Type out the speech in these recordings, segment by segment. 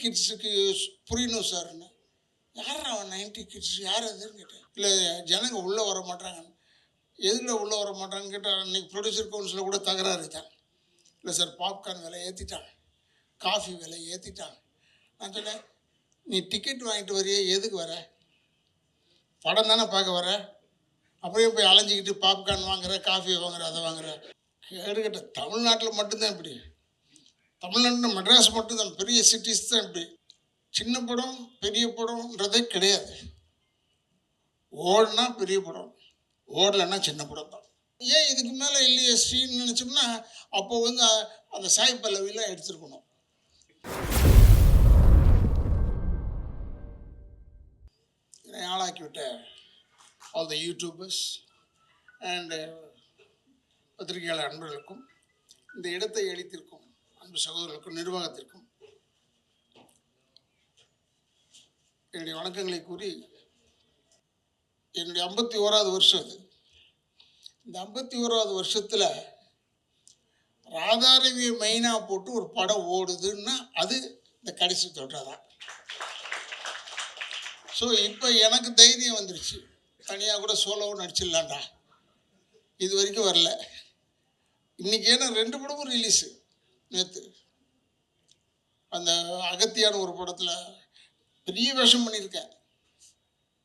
கிட்ஸுக்கு புரியணும் சார்ன்னு. யார் அவன் 90 கிட்ஸ் யார் அதுன்னு கேட்டேன். இல்லை ஜனங்க உள்ளே வர மாட்டாங்க. எதுக்குள்ள உள்ளே வர மாட்டாங்கன்னு கேட்டால் அன்றைக்கி ப்ரொடியூசர் கவுன்சிலில் கூட தகராறு தான். இல்லை சார் பாப்கார்ன் விலை ஏற்றிட்டான், காஃபி விலை ஏற்றிட்டான். நான் சொன்னேன், நீ டிக்கெட் வாங்கிட்டு வரையே எதுக்கு வர? படம் தானே பார்க்க வர, அப்படியே போய் அலைஞ்சிக்கிட்டு பாப்கார்ன் வாங்குற, காஃபி வாங்குற, அதை வாங்குற. கேடுகட்ட தமிழ்நாட்டில் மட்டும்தான் இப்படி. தமிழ்நாட்டில் மெட்ராஸ் மட்டும்தான், பெரிய சிட்டிஸ் தான் இப்படி. சின்ன படம் பெரிய படம்ன்றதே கிடையாது. ஓடுனா பெரிய படம், ஓடலைன்னா சின்ன படம் தான். ஏன் இதுக்கு மேலே இல்லையே ஸ்ரீன்னு நினச்சோம்னா, அப்போ வந்து அந்த சாய் பல்லவிலாம் எடுத்துருக்கணும். என்னை ஆளாக்கிவிட்ட ஆல் த யூடியூபர்ஸ் அண்ட் பத்திரிகையாளர் அன்பர்களுக்கும், இந்த இடத்தை அளித்திருக்கும் அன்பு சகோதரர்களுக்கும், நிர்வாகத்திற்கும் என்னுடைய வணக்கங்களை கூறி, என்னுடைய 51வது வருஷம் அது. இந்த 51வது வருஷத்தில் ராதாரவியை மெயினாக போட்டு ஒரு படம் ஓடுதுன்னா அது இந்த கடைசி தோட்டம் தான். ஸோ இப்போ எனக்கு தைரியம் வந்துருச்சு, தனியாக கூட சோலோவும் நடிச்சிடலான்டா. இது வரைக்கும் வரல. இன்றைக்கி ஏன்னா 2 படமும் ரிலீஸு. நேற்று அந்த அகத்தியான ஒரு படத்தில் பெரிய வேஷம் பண்ணியிருக்கேன்,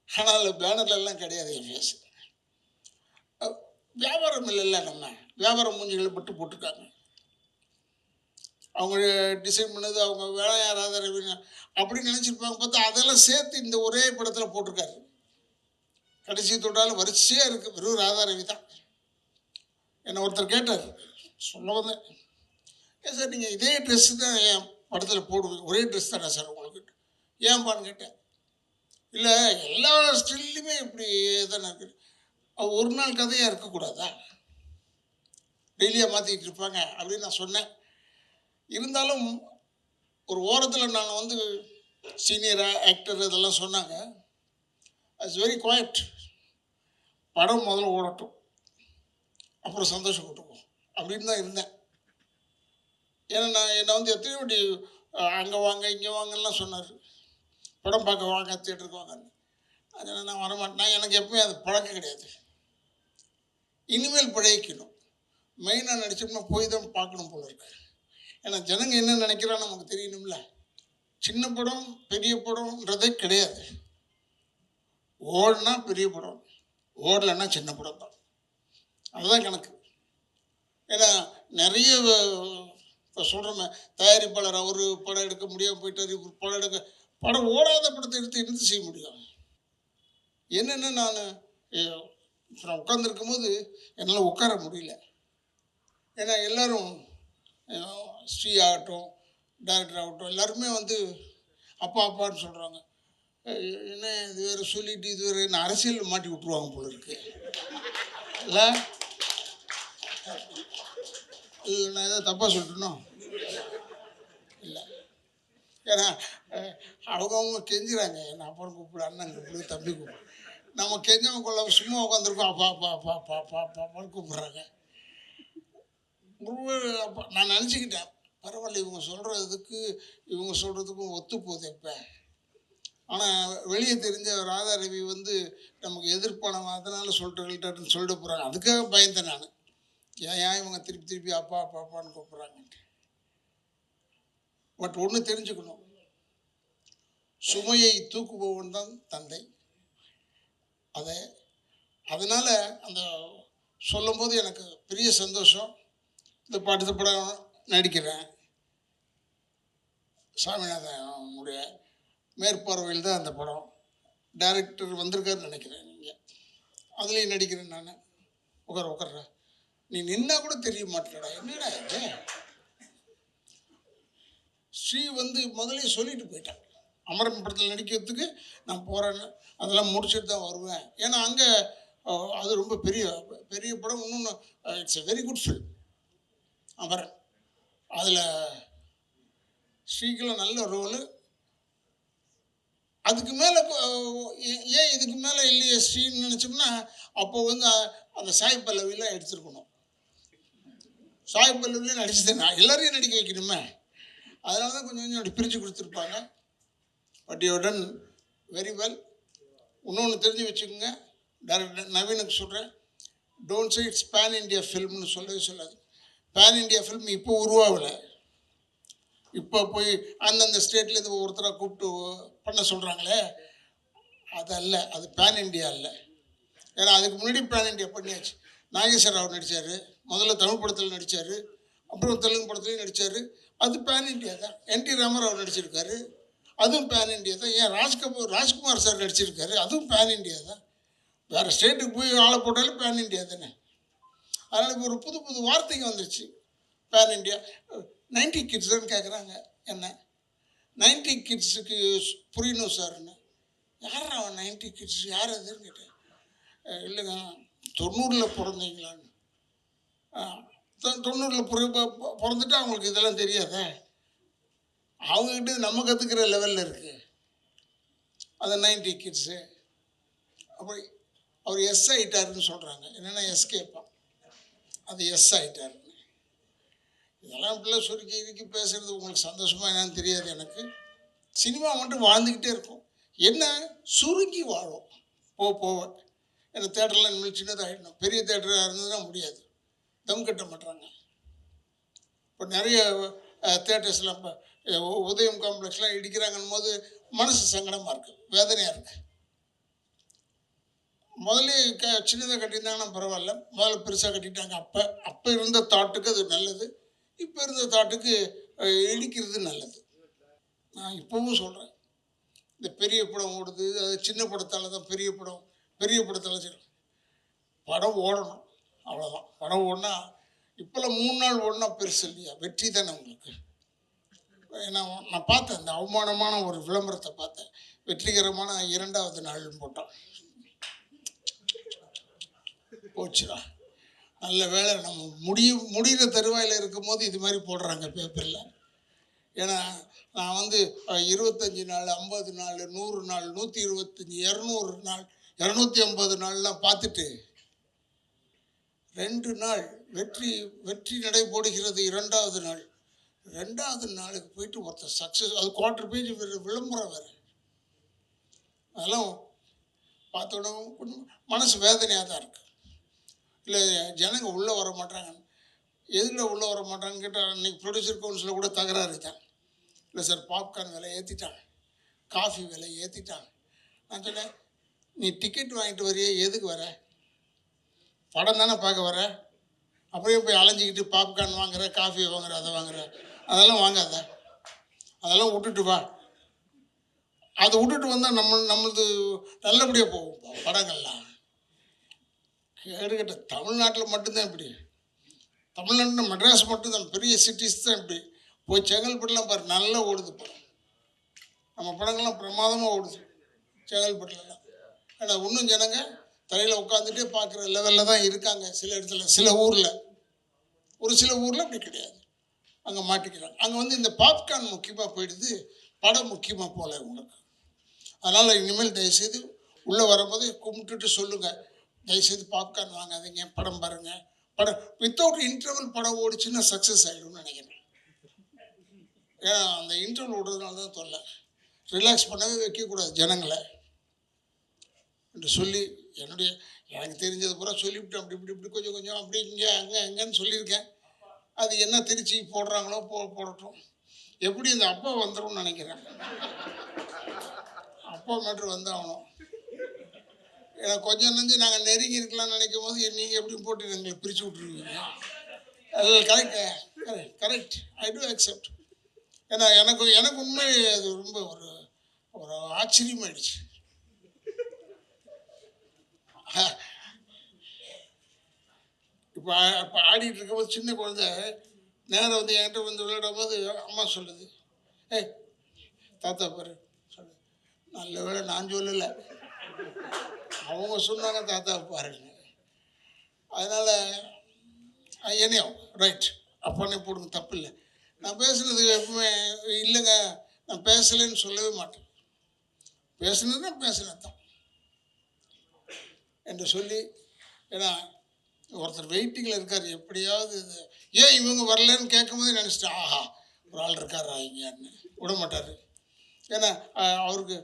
ஆனால் பேனர்லாம் கிடையாது என் ஃபேஸ். வியாபாரம் இல்லைல்ல, நம்ம வியாபாரம் மூஞ்சிகளை மட்டும் போட்டிருக்காங்க. அவங்க டிசைன் பண்ணது அவங்க வேலை யாராவது அப்படின்னு நினச்சிருப்பாங்க. பார்த்தா அதெல்லாம் சேர்த்து இந்த ஒரே படத்தில் போட்டிருக்காரு. கடைசி தொட்டாலும் வரிசையாக இருக்குது, வெறும் ராதாரவி தான். என்னை ஒருத்தர் கேட்டார், சொல்ல வந்தேன், ஏன் சார் நீங்கள் இதே ட்ரெஸ்ஸு தான் என் படத்தில் போடுவீங்க, ஒரே ட்ரெஸ் தானே சார் உங்களுக்கு, ஏன்பான்னு கேட்டேன். இல்லை எல்லா ஸ்டில்லுமே இப்படி தானே இருக்குது, ஒரு நாள் கதையாக இருக்கக்கூடாதா, டெய்லியாக மாற்றிக்கிட்டு இருப்பாங்க அப்படின்னு நான் சொன்னேன். இருந்தாலும் ஒரு ஓரத்தில் நான் வந்து சீனியராக ஆக்டர் இதெல்லாம் சொன்னாங்க. இட்ஸ் வெரி குவாய்ட், படம் முதல்ல ஓடட்டும், அப்புறம் சந்தோஷப்பட்டுக்குவோம் அப்படின்னு தான் இருந்தேன். ஏன்னா நான் என்னை வந்து எத்தனை வாட்டி அங்கே வாங்க இங்கே வாங்கலாம் சொன்னார், படம் பார்க்க வாங்க தியேட்டருக்கு வாங்கன்னு. அதனால் நான் வரமாட்டேன், எனக்கு எப்பவுமே அது பழக்கம் கிடையாது. இனிமேல் பழகிக்கணும். மெயினாக நடிச்சோம்னா போய் தான் பார்க்கணும் போல இருக்கு. ஏன்னா ஜனங்க என்ன நினைக்கிறான்னு நமக்கு தெரியணும்ல. சின்ன படம் பெரிய படம்ன்றதே கிடையாது. ஓடுனா பெரிய படம், ஓடலைன்னா சின்ன படம் தான், அதுதான் கணக்கு. ஏன்னா நிறைய இப்போ சொல்கிறோமே, தயாரிப்பாளர் அவர் படம் எடுக்க முடியாமல் போயிட்டார், படம் ஓடாத படத்தை எடுத்து எடுத்து செய்ய முடியும். என்னென்ன நான் உட்காந்துருக்கும் போது என்னால் உட்கார முடியல. ஏன்னா எல்லோரும் ஸ்ரீ ஆகட்டும், டைரக்டர் ஆகட்டும், எல்லாருமே வந்து அப்பா அப்பான்னு சொல்கிறாங்க. என்ன இது வேறு சொல்லிட்டு இது வேறு என்ன அரசியல் மாட்டி விட்ருவாங்க போல இருக்கு இல்லை? நான் எதாவது தப்பாக சொல்லிட்டேனோ? இல்லை, ஏன்னா அவங்க கெஞ்சுறாங்க, என்ன அப்புறம் கூப்பிடு, அண்ணன் கூப்பிடு, தம்பி கூப்பிடு. நம்ம கெஞ்சவங்க கொள்ள சும்மா உட்காந்துருக்கோம், அப்பா அப்பா அப்பா அப்பா அப்பா அப்பா அப்பான்னு கூப்பிட்றாங்க. அப்போ நான் நினச்சிக்கிட்டேன், பரவாயில்ல இவங்க சொல்கிறதுக்கும் ஒத்து போகுது இப்போ. ஆனால் வெளியே தெரிஞ்ச ராதாரவி வந்து நமக்கு எதிர்ப்பானவன், அதனால் சொல்லிட்டு போகிறாங்க. அதுக்காக பயந்தேன் நான், ஏன் இவங்க திருப்பி திருப்பி அப்பா அப்பா அப்பான்னு கூப்பிட்றாங்கன்ட்டு. பட் ஒன்று தெரிஞ்சுக்கணும், சுமையை தூக்குபவன் தான் தந்தை. அதனால் அந்த சொல்லும்போது எனக்கு பெரிய சந்தோஷம். இந்த அடுத்த படம் நடிக்கிறேன், சாமிநாதனுடைய மேற்பார்வையில் தான் அந்த படம். டைரக்டர் வந்திருக்காருன்னு நினைக்கிறேன். நீங்கள் அதுலேயும் நடிக்கிறேன் நான். உட்கார்ற நீ நின்னா கூட தெரிய மாட்டேடா, என்னடா இது. ஸ்ரீ வந்து முதலே சொல்லிட்டு போயிட்டான், அமரன் படத்தில் நடிக்கிறதுக்கு நான் போகிறேன்னு, அதெல்லாம் முடிச்சுட்டு தான் வருவேன். ஏன்னா அங்கே அது ரொம்ப பெரிய பெரிய படம். இன்னொன்று it's a very good film Amaran. அதில் ஸ்ரீக்கெல்லாம் நல்ல ரோலு. அதுக்கு மேலே ஏன் இதுக்கு மேலே இல்லையே ஸ்ரீன்னு நினச்சோம்னா, அப்போ வந்து அந்த சாய் பல்லவிலாம் எடுத்துருக்கணும். சாய் பல்லவிலாம் நடிச்சுதான் நான் எல்லாரையும் நடிக்க வைக்கணுமே. அதனால தான் கொஞ்சம் கொஞ்சம் அப்படி பிரித்து கொடுத்துருப்பாங்க. But you done very well. இன்னொன்று தெரிஞ்சு வச்சுக்கோங்க, டைரக்டர் நவீனுக்கு சொல்கிறேன், don't say it's pan India ஃபில்ம்னு சொல்லவே சொல்லாது. பேன் இண்டியா ஃபில்ம் இப்போ உருவாகலை. இப்போ போய் அந்தந்த ஸ்டேட்லேருந்து ஒருத்தராக கூப்பிட்டு பண்ண சொல்கிறாங்களே, அது அல்ல, அது பேன் இண்டியா இல்லை. ஏன்னா அதுக்கு முன்னாடி பேன் இண்டியா பண்ணியாச்சு. நாகேஸ்வர ராவ் நடித்தார், முதல்ல தமிழ் படத்தில் நடித்தார், அப்புறம் தெலுங்கு படத்துலையும் நடித்தார். அது பேன் இண்டியா தான். என்டி ராமராவ் நடிச்சிருக்காரு, அதுவும் பேன் இண்டியா தான். ஏன் ராஜ்குமார் சார் நடிச்சிருக்காரு, அதுவும் பேன் இண்டியா தான். வேறு ஸ்டேட்டுக்கு போய் ஆளை போட்டாலும் பேன் இண்டியா தானே. அதனால் இப்போ ஒரு புது புது வார்த்தைங்க வந்துருச்சு, பேன் இண்டியா. 90 கிட்ஸ்ன்னு கேட்குறாங்க. என்ன 90 கிட்ஸுக்கு புரியணும் சார்ன்னு. யார் அவன் 90 கிட்ஸ், யார் அதுன்னு கேட்டேன். இல்லைங்க 90ல் பிறந்தீங்களான்னு. 90ல் பிறந்துட்டு அவங்களுக்கு இதெல்லாம் தெரியாதே. அவங்ககிட்ட நம்ம கற்றுக்கிற லெவலில் இருக்குது அந்த 90 கிட்ஸு. அப்படி அவர் எஸ் ஆகிட்டாருன்னு சொல்கிறாங்க. என்னென்னா எஸ்கேப்பான், அது எஸ் ஆகிட்டாருன்னு. இதெல்லாம் இப்படிலாம் சுருக்கி இறுக்கி பேசுகிறது உங்களுக்கு சந்தோஷமாக என்னன்னு தெரியாது எனக்கு. சினிமா மட்டும் வாழ்ந்துக்கிட்டே இருக்கும். என்ன சுருங்கி வாழும் போவேன். ஏன்னா தேட்டர்லாம் இனிமேல் சின்னதாகிடணும். பெரிய தேட்டராக இருந்ததுன்னா முடியாது, தம் கட்ட மாட்டாங்க. இப்போ நிறைய தேட்டர்ஸ்லாம் இப்போ உதயம் காம்ப்ளெக்ஸ்லாம் இடிக்கிறாங்கன்னும் போது மனசு சங்கடமாக இருக்குது, வேதனையாக இருக்குது. முதல்ல சின்னதாக கட்டியிருந்தாங்கன்னா பரவாயில்ல, முதல்ல பெருசாக கட்டிட்டாங்க. அப்போ இருந்த தாட்டுக்கு அது நல்லது, இப்போ இருந்த தாட்டுக்கு இடிக்கிறது நல்லது. நான் இப்போவும் சொல்கிறேன், இந்த பெரிய படம் ஓடுது, அது சின்ன படத்தால் தான் பெரிய படத்தால் சரி, படம் ஓடணும், அவ்வளோதான். படம் ஓடினா இப்போல்லாம் 3 நாள் ஓடினா பெருசு இல்லையா, வெற்றி தானே உங்களுக்கு. ஏன்னா நான் பார்த்தேன், இந்த அவமானமான ஒரு விளம்பரத்தை பார்த்தேன், வெற்றிகரமான 2வது நாள்னு போட்டான். போச்சுடா, நல்ல வேலை நம்ம முடிகிற தருவாயில் இருக்கும் போது இது மாதிரி போடுறாங்க பேப்பரில். ஏன்னா நான் வந்து 25 நாள், 50 நாள், 100 நாள், 125, 200 நாள், 250 நாள்லாம் பார்த்துட்டு 2 நாள் வெற்றி நடை போடுகிறது 2வது நாள். 2வது நாளுக்கு போயிட்டு ஒருத்தர் சக்ஸஸ், அது 1/4 பேஜ் விளம்பரம் வேறு. அதெல்லாம் பார்த்தோட மனசு வேதனையாக தான் இருக்குது. இல்லை ஜனங்க உள்ளே வர மாட்டாங்க. எதில் உள்ளே வர மாட்டாங்கன்னு கேட்டால், அன்றைக்கி ப்ரொடியூசர் கவுன்சிலில் கூட தகராறு தான். இல்லை சார், பாப்கார்ன் விலை ஏற்றிட்டாங்க, காஃபி விலை ஏற்றிட்டாங்க. நான் சொன்னேன், நீ டிக்கெட் வாங்கிட்டு வரையே, எதுக்கு வர? படம் தானே பார்க்க வர. அப்படியே போய் அலைஞ்சிக்கிட்டு பாப்கார்ன் வாங்குற, காஃபி வாங்குற, அதை வாங்குற, அதெல்லாம் வாங்காத, அதெல்லாம் விட்டுட்டு வா. அதை விட்டுட்டு வந்தால் நம்மளது நல்லபடியாக போகும் படங்கள்லாம். கேடுகட்ட தமிழ்நாட்டில் மட்டும்தான் இப்படி. தமிழ்நாட்டில் மெட்ராஸ் மட்டும்தான், பெரிய சிட்டிஸ் தான் இப்படி. போய் செங்கல்பட்டுலாம் பாரு, நல்லா ஓடுது படம். நம்ம படங்கள்லாம் பிரமாதமாக ஓடுது செங்கல்பட்டுலலாம். ஏன்னா இன்னும் ஜனங்க தலையில் உட்காந்துட்டே பார்க்குற லெவலில் தான் இருக்காங்க. சில இடத்துல, சில ஊரில், ஒரு சில ஊரில் அப்படி கிடையாது, அங்கே மாட்டிக்கிறாங்க. அங்கே வந்து இந்த பாப்கார்ன் முக்கியமாக போயிடுது, படம் முக்கியமாக போகல உங்களுக்கு. அதனால் இனிமேல் தயவுசெய்து உள்ளே வரும்போது கும்பிட்டுட்டு சொல்லுங்கள், தயவுசெய்து பாப்கார்ன் வாங்காதீங்க, படம் பாருங்கள். படம் வித்தவுட் இன்டர்வல் படம் ஓடிச்சுன்னா சக்ஸஸ் ஆகிடும்னு நினைக்கிறேன். ஏன்னா அந்த இன்டர்வல் விடுறதுனால தான் தொல்லை. ரிலாக்ஸ் பண்ணவே வைக்கக்கூடாது ஜனங்களை என்று சொல்லி, எனக்கு தெரிஞ்சது பூரா சொல்லிவிட்டு அப்படி இப்படி கொஞ்சம் கொஞ்சம் அப்படி இங்கே அங்கேன்னு சொல்லியிருக்கேன். அது என்ன திருச்சி போடுறாங்களோ போடட்டும். எப்படி இந்த அப்பா வந்துடும்னு நினைக்கிறேன். அப்பா மேட்ரு வந்தாகணும். ஏன்னா கொஞ்சம் நஞ்சு நாங்கள் நெருங்கி இருக்கலாம்னு நினைக்கும் போது நீங்கள் எப்படி போட்டு எங்களை பிரித்து விட்ருவீங்க. அது கரெக்ட், ஐ டூ அக்செப்ட். ஏன்னா எனக்கு உண்மை அது ரொம்ப ஒரு ஆச்சரியமாயிடுச்சு. இப்போ ஆடிட்டு இருக்கும்போது சின்ன குழந்தை நேரம் வந்து என்கிட்ட வந்து விளையாடும் போது அம்மா சொல்லுது, ஏய் தாத்தா பாரு சொல்லு. நல்ல வேளை நான் சொல்லலை, அவங்க சொன்னாங்க தாத்தா பாருங்க. அதனால் என்னையும் ரைட் அப்பானே போடுங்க, தப்பு இல்லை. நான் பேசுனது எப்பவுமே இல்லைங்க, நான் பேசலைன்னு சொல்லவே மாட்டேன். பேசுனதுன்னா பேசுனது தான் என்று சொல்லி. ஏன்னா ஒருத்தர் வெயிட்டிங்கில் இருக்கார், எப்படியாவது ஏன் இவங்க வரலன்னு கேட்கும் போதே நினச்சிட்டேன், ஆஹா ஒரு ஆள் இருக்காரா இங்கன்னு விட மாட்டார். ஏன்னா அவருக்கு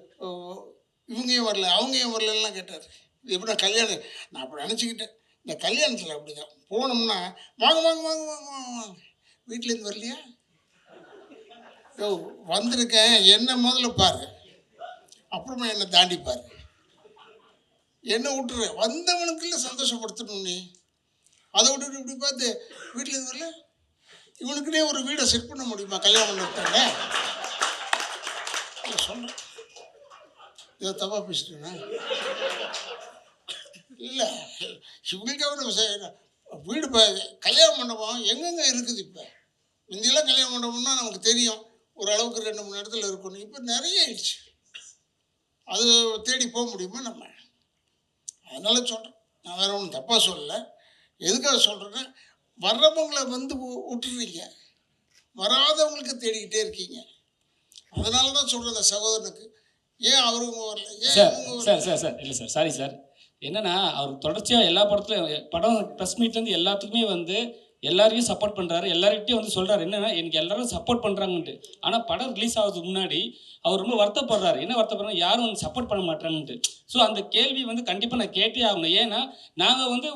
இவங்க ஏன் வரல அவங்க ஏன் வரலலாம் கேட்டார். இது எப்படின்னா கல்யாணம் நான் அப்படி நினச்சிக்கிட்டேன். இந்த கல்யாணத்தில் அப்படி தான் போனோம்னா வாங்க வாங்க வாங்க வாங்க வாங்க வீட்டிலேருந்து வரலையா யோ வந்திருக்கேன் என்ன முதல்ல பாரு அப்புறமா என்னை தாண்டிப்பார். என்ன விட்டுரு வந்தவனுக்குள்ள சந்தோஷப்படுத்தணும். நீ அதை விட்டுட்டு இப்படி பார்த்து வீட்டிலேருந்து வரல இவனுக்குனே ஒரு வீடை செட் பண்ண முடியுமா கல்யாணம் பண்ணிட்டாங்க சொல்கிறேன். இதை தப்பாக பேசிட்டேன்னா இல்லை இவங்களுக்காக வீடு இப்போ கல்யாண மண்டபம் எங்கெங்கே இருக்குது. இப்போ முந்தியெல்லாம் கல்யாண மண்டபம்னா நமக்கு தெரியும் ஓரளவுக்கு 2-3 இடத்துல இருக்கணும். இப்போ நிறைய ஆயிடுச்சு. அது தேடி போக முடியுமா நம்ம? அதனால சொல்கிறேன். நான் வேறு ஒன்றும் தப்பாக சொல்லலை. எதுக்காக சொல்கிறேன்னா வர்றவங்களை வந்து விட்டுறீங்க, வராதவங்களுக்கு தேடிக்கிட்டே இருக்கீங்க. அதனால தான் சொல்கிறேன் அந்த சகோதரனுக்கு ஏன் அவருங்க வரல ஏன் சார் இல்லை சார் சாரி சார். என்னன்னா அவர் தொடர்ச்சியாக எல்லா படத்துலையும் படம் ப்ரெஸ் மீட்லேருந்து எல்லாத்துக்குமே வந்து எல்லாரையும் சப்போர்ட் பண்ணுறாரு. எல்லார்கிட்டையும் வந்து சொல்கிறாரு என்னென்னா எனக்கு எல்லாரும் சப்போர்ட் பண்ணுறாங்கன்ட்டு. ஆனால் படம் ரிலீஸ் ஆகிறதுக்கு முன்னாடி அவர் ரொம்ப வருத்தப்படுறாரு. என்ன வருத்தப்படுறாங்க, யாரும் வந்து சப்போர்ட் பண்ண மாட்டாங்கன்ட்டு. ஸோ அந்த கேள்வி வந்து கண்டிப்பாக நான் கேட்டே ஆகணும். ஏன்னா நாங்கள் வந்து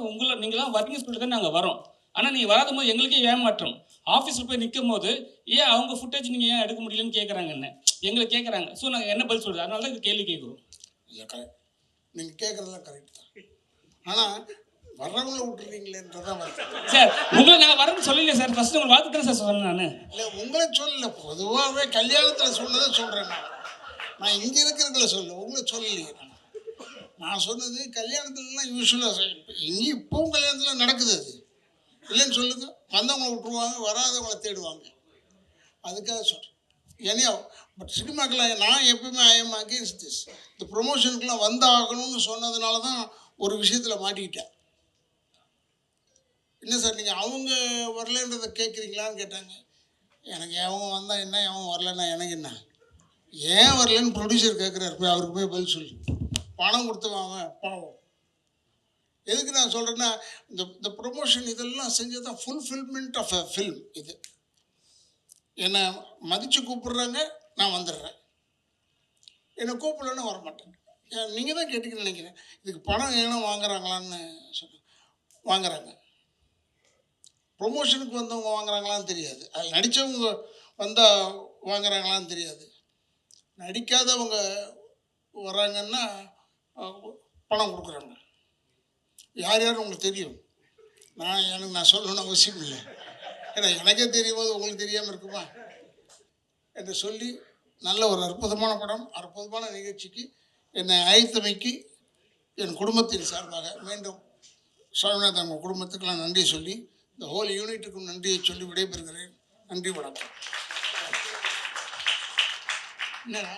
நீங்களாம் வரீங்க சொல்லிட்டு தான் நாங்கள் வரோம். ஆனால் நீங்கள் வராத போது எங்களுக்கே ஏமாற்றம். ஆஃபீஸில் போய் நிற்கும் போது ஏன் அவங்க ஃபுட்டேஜ் நீங்கள் ஏன் எடுக்க முடியலன்னு கேட்குறாங்க. என்ன எங்களை கேட்குறாங்க. ஸோ நாங்கள் என்ன பதில் சொல்கிறது? அதனால தான் இது கேள்வி கேட்குறோம். இல்லை கரெக்ட், நீங்கள் கேட்குறதெல்லாம் கரெக்ட் தான். ஆனால் வர்றவங்கள விட்டுறீங்களேன்றதான் வருது சார். உங்களை நான் வரேன்னு சொல்லல சார். ஃபர்ஸ்ட் உங்களை வாழ்த்து தான் சார் சொன்னேன் நான். இல்லை உங்களை சொல்லலை, பொதுவாகவே கல்யாணத்தில் சொன்னதை சொல்கிறேன். நான் இங்கே இருக்கிறதுல சொல்ல உங்களை சொல்லலையே. நான் சொன்னது கல்யாணத்துலலாம் யூஸ்வலாக இங்கே இப்போவும் கல்யாணத்தில் நடக்குது. அது இல்லைன்னு சொல்லுங்கள். வந்தவங்களை விட்டுருவாங்க, வராதவங்களை தேடுவாங்க. அதுக்காக சொல்கிறேன். ஏன்னா பட் சினிமாக்கெல்லாம் நான் எப்பவுமே ஐஎம் அகேன்ஸ்ட் திஸ். இந்த ப்ரொமோஷனுக்கெலாம் வந்தாகணும்னு சொன்னதுனால தான் ஒரு விஷயத்தில் மாட்டிக்கிட்டேன். என்ன சார் நீங்கள் அவங்க வரலன்றதை கேட்குறீங்களான்னு கேட்டாங்க. எனக்கு அவங்க வந்தால் என்ன, அவன் வரலன்னா எனக்கு என்ன, ஏன் வரலன்னு ப்ரொடியூசர் கேட்குறாரு. போய் அவருக்கு போய் பதில் சொல்லி பணம் கொடுத்து வாங்க பாவம். எதுக்கு நான் சொல்கிறேன்னா இந்த ப்ரொமோஷன் இதெல்லாம் செஞ்சது தான் ஃபுல்ஃபில்மெண்ட் ஆஃப் அ ஃபில்ம். இது என்னை மதித்து கூப்பிட்றாங்க, நான் வந்துடுறேன். என்னை கூப்பிடலன்னு வரமாட்டேன். நீங்கள் தான் கேட்டீங்கன்னு நினைக்கிறேன். இதுக்கு பணம் ஏன்னா வாங்குறாங்களான்னு சொன்னேன். வாங்குறாங்க. ப்ரொமோஷனுக்கு வந்தவங்க வாங்குறாங்களான்னு தெரியாது, அது நடித்தவங்க வந்தால் வாங்குறாங்களான்னு தெரியாது. நடிக்காதவங்க வராங்கன்னா பணம் கொடுக்குறாங்க. யார் யாரும் உங்களுக்கு தெரியும். நான் சொல்லணும்னு அவசியம் இல்லை. ஏன்னா எனக்கே தெரியும் போது உங்களுக்கு தெரியாமல் இருக்குமா என்று சொல்லி நல்ல ஒரு அற்புதமான படம், அற்புதமான நிகழ்ச்சிக்கு என்னை அழைத்தமைக்கு என் குடும்பத்தின் சார்பாக மீண்டும் சுவாமிநாதன் உங்கள் குடும்பத்துக்கெல்லாம் நன்றி சொல்லி இந்த ஹோல் யூனிட்டுக்கும் நன்றியை சொல்லி விடைபெறுகிறேன். நன்றி, வணக்கம். என்னடா